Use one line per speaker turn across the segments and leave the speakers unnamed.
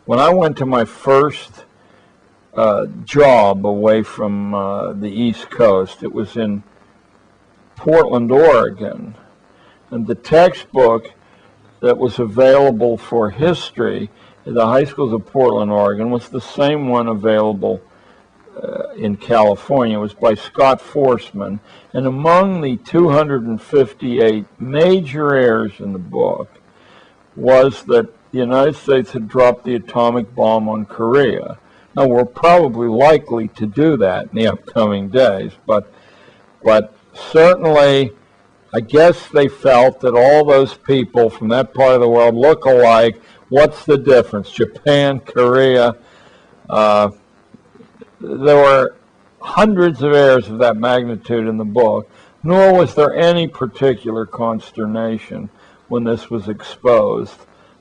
when I went to my first job away from the East Coast, it was in Portland, Oregon, and the textbook that was available for history at the high schools of Portland, Oregon, was the same one available in California. It was by Scott Forsman, and among the 258 major errors in the book was that the United States had dropped the atomic bomb on Korea. Now, we're probably likely to do that in the upcoming days, but certainly, I guess they felt that all those people from that part of the world look alike. What's the difference? Japan, Korea. There were hundreds of errors of that magnitude in the book, nor was there any particular consternation when this was exposed.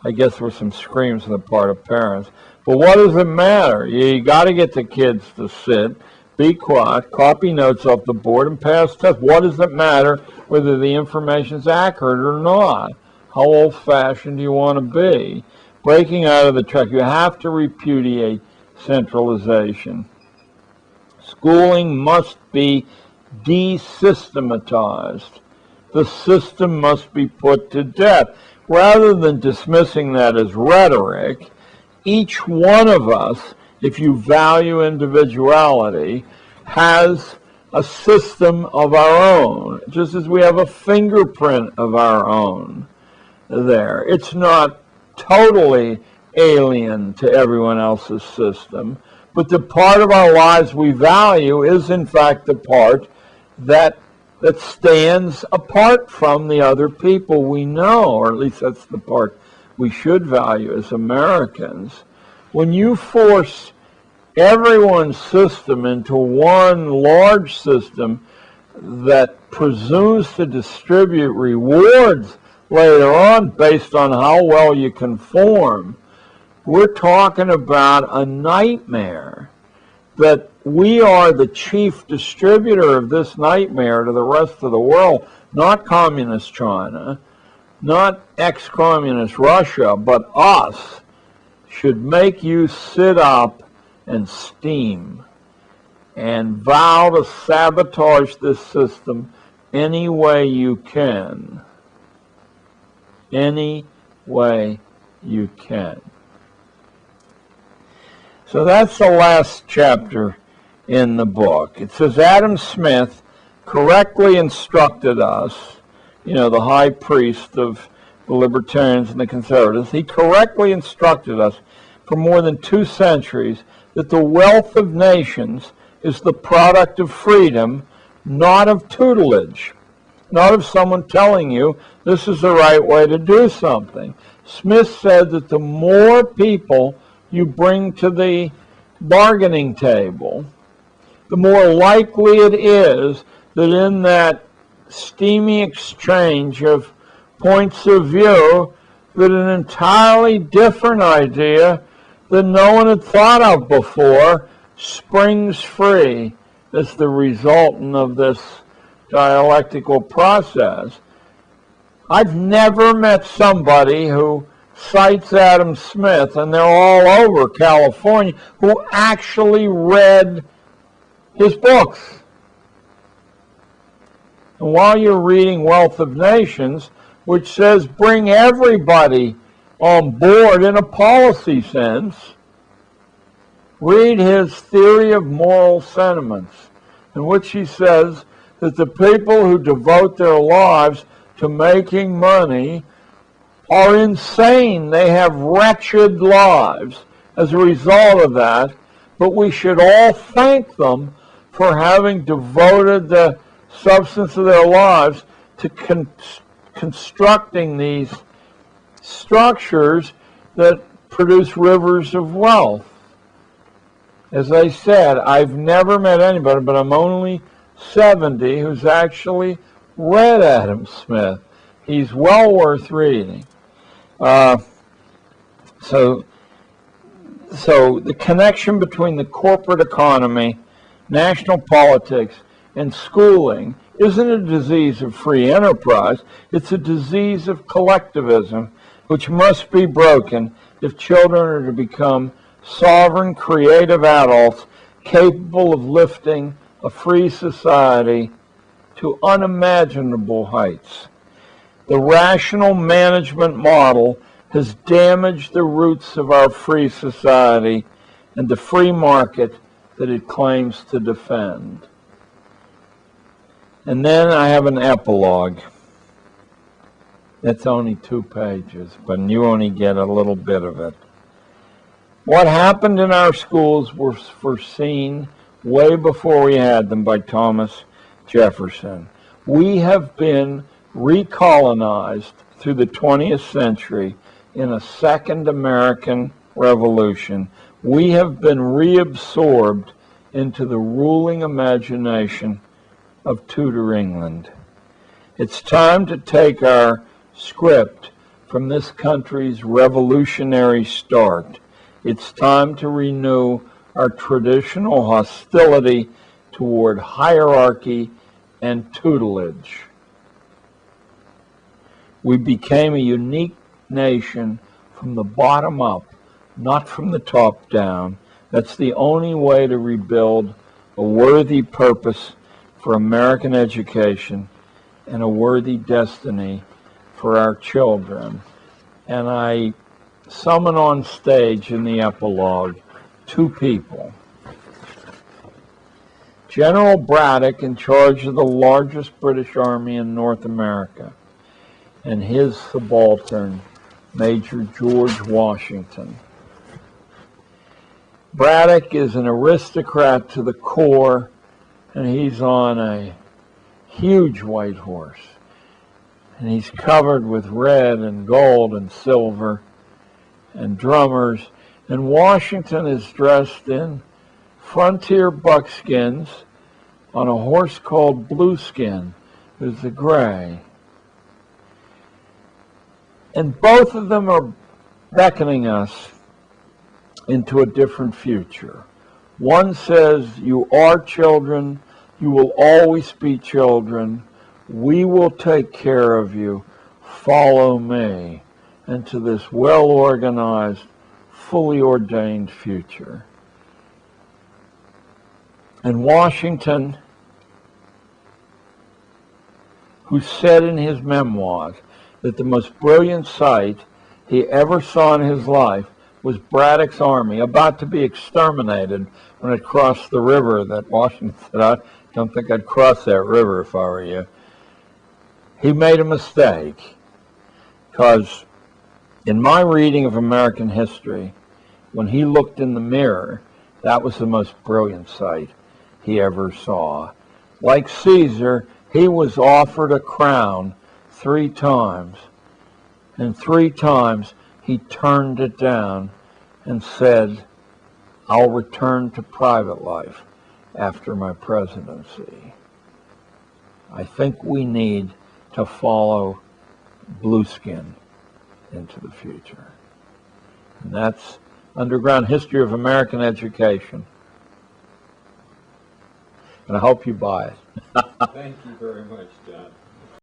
I guess there were some screams on the part of parents. But what does it matter? You got to get the kids to sit, be quiet, copy notes off the board, and pass tests. What does it matter whether the information is accurate or not? How old-fashioned do you want to be? Breaking out of the track, you have to repudiate centralization. Schooling must be desystematized. The system must be put to death. Rather than dismissing that as rhetoric, each one of us, if you value individuality, has a system of our own, just as we have a fingerprint of our own there. It's not totally alien to everyone else's system, but the part of our lives we value is, in fact, the part that stands apart from the other people we know, or at least that's the part we should value as Americans. When you force everyone's system into one large system that presumes to distribute rewards later on based on how well you conform, we're talking about a nightmare. That we are the chief distributor of this nightmare to the rest of the world, not communist China, not ex-communist Russia, but us, should make you sit up and steam and vow to sabotage this system any way you can. Any way you can. So that's the last chapter in the book. It says Adam Smith correctly instructed us, the high priest of the libertarians and the conservatives, he correctly instructed us for more than 2 centuries that the wealth of nations is the product of freedom, not of tutelage, not of someone telling you this is the right way to do something. Smith said that the more people you bring to the bargaining table, the more likely it is that in that steamy exchange of points of view, that an entirely different idea that no one had thought of before springs free as the resultant of this dialectical process. I've never met somebody who cites Adam Smith, and they're all over California, who actually read his books. And while you're reading Wealth of Nations, which says bring everybody on board in a policy sense, read his Theory of Moral Sentiments, in which he says that the people who devote their lives to making money are insane. They have wretched lives as a result of that, but we should all thank them for having devoted the substance of their lives to constructing these structures that produce rivers of wealth. As I said, I've never met anybody, but I'm only 70, who's actually read Adam Smith. He's well worth reading. So the connection between the corporate economy, national politics, and schooling isn't a disease of free enterprise. It's a disease of collectivism which must be broken if children are to become sovereign, creative adults capable of lifting a free society to unimaginable heights. The rational management model has damaged the roots of our free society and the free market that it claims to defend. And then I have an epilogue. It's only 2 pages, but you only get a little bit of it. What happened in our schools was foreseen way before we had them by Thomas Jefferson. We have been recolonized through the 20th century in a second American Revolution. We have been reabsorbed into the ruling imagination of Tudor England. It's time to take our script from this country's revolutionary start. It's time to renew our traditional hostility toward hierarchy and tutelage. We became a unique nation from the bottom up, not from the top down. That's the only way to rebuild a worthy purpose for American education and a worthy destiny for our children. And I summon on stage in the epilogue 2 people. General Braddock, in charge of the largest British army in North America, and his subaltern, Major George Washington. Braddock is an aristocrat to the core, and he's on a huge white horse. And he's covered with red and gold and silver and drummers. And Washington is dressed in frontier buckskins on a horse called Blueskin, who's the gray. And both of them are beckoning us into a different future. One says, you are children, you will always be children, we will take care of you, follow me into this well-organized, fully ordained future. And Washington, who said in his memoirs that the most brilliant sight he ever saw in his life was Braddock's army about to be exterminated when it crossed the river that Washington said, I don't think I'd cross that river if I were you. He made a mistake, because in my reading of American history, when he looked in the mirror, that was the most brilliant sight he ever saw. Like Caesar, he was offered a crown 3 times, and 3 times he turned it down and said, I'll return to private life after my presidency. I think we need to follow Blueskin into the future. And that's Underground History of American Education. And I hope you buy it.
Thank you very much, John.